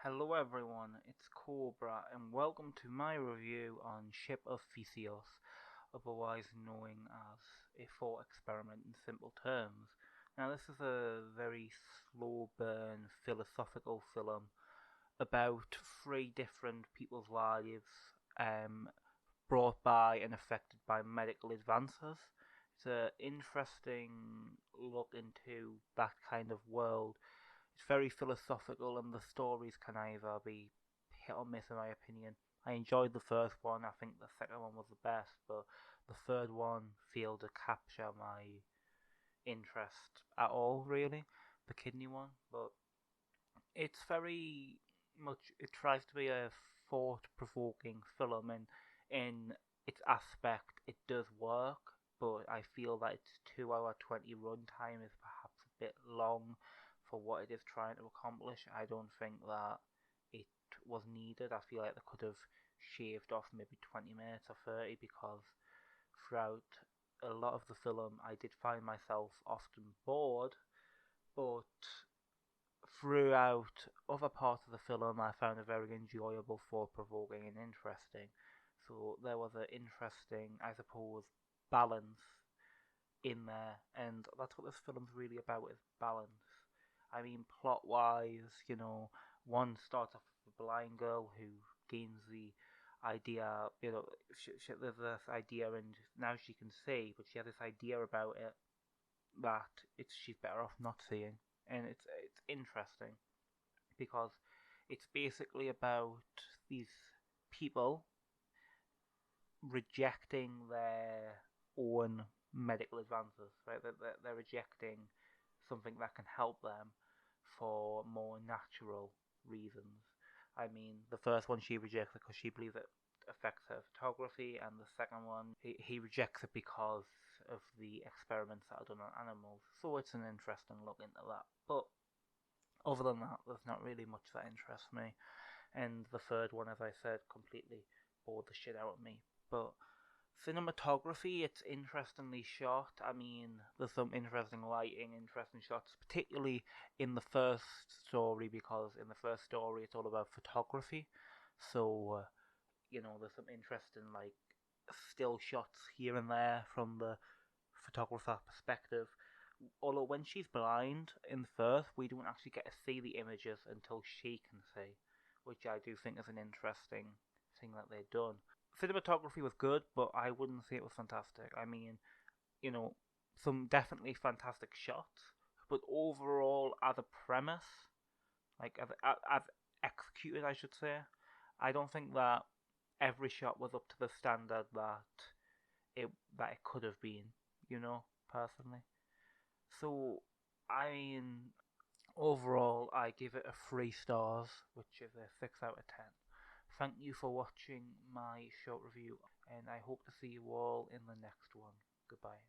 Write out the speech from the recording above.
Hello everyone, it's Cobra and welcome to my review on Ship of Theseus, otherwise known as a thought experiment in simple terms. Now this is a very slow burn philosophical film about three different people's lives brought by and affected by medical advances. It's an interesting look into that kind of world. It's very philosophical, and the stories can either be hit or miss, in my opinion. I enjoyed the first one. I think the second one was the best, but the third one failed to capture my interest at all, really. The kidney one, but it's very much. It tries to be a thought-provoking film, and in its aspect, it does work. But I feel that its 2 hour 20 runtime is perhaps a bit long for what it is trying to accomplish. I don't think that it was needed. I feel like they could have shaved off maybe 20 minutes or 30 because throughout a lot of the film I did find myself often bored, but throughout other parts of the film I found it very enjoyable, thought provoking and interesting. So there was an interesting, I suppose, balance in there, and that's what this film's really about, is balance. I mean, plot wise, one starts off with a blind girl who gains the idea, there's this idea, and now she can see, but she has this idea about it that she's better off not seeing, and it's interesting because it's basically about these people rejecting their own medical advances, right? They're rejecting something that can help them for more natural reasons. I mean, the first one she rejects it because she believes it affects her photography, and the second one he rejects it because of the experiments that are done on animals. So it's an interesting look into that. But other than that, there's not really much that interests me. And the third one, as I said, completely bored the shit out of me. But cinematography, it's interestingly shot. I mean, there's some interesting lighting, interesting shots, particularly in the first story, because in the first story it's all about photography. So, there's some interesting, like, still shots here and there from the photographer perspective. Although when she's blind in the first, we don't actually get to see the images until she can see, which I do think is an interesting thing that they've done. Cinematography was good, but I wouldn't say it was fantastic. I mean, some definitely fantastic shots, but overall, as a premise, like as executed, I should say, I don't think that every shot was up to the standard that it could have been. Personally. So, I mean, overall, I give it a 3 stars, which is a 6 out of 10. Thank you for watching my short review, and I hope to see you all in the next one. Goodbye.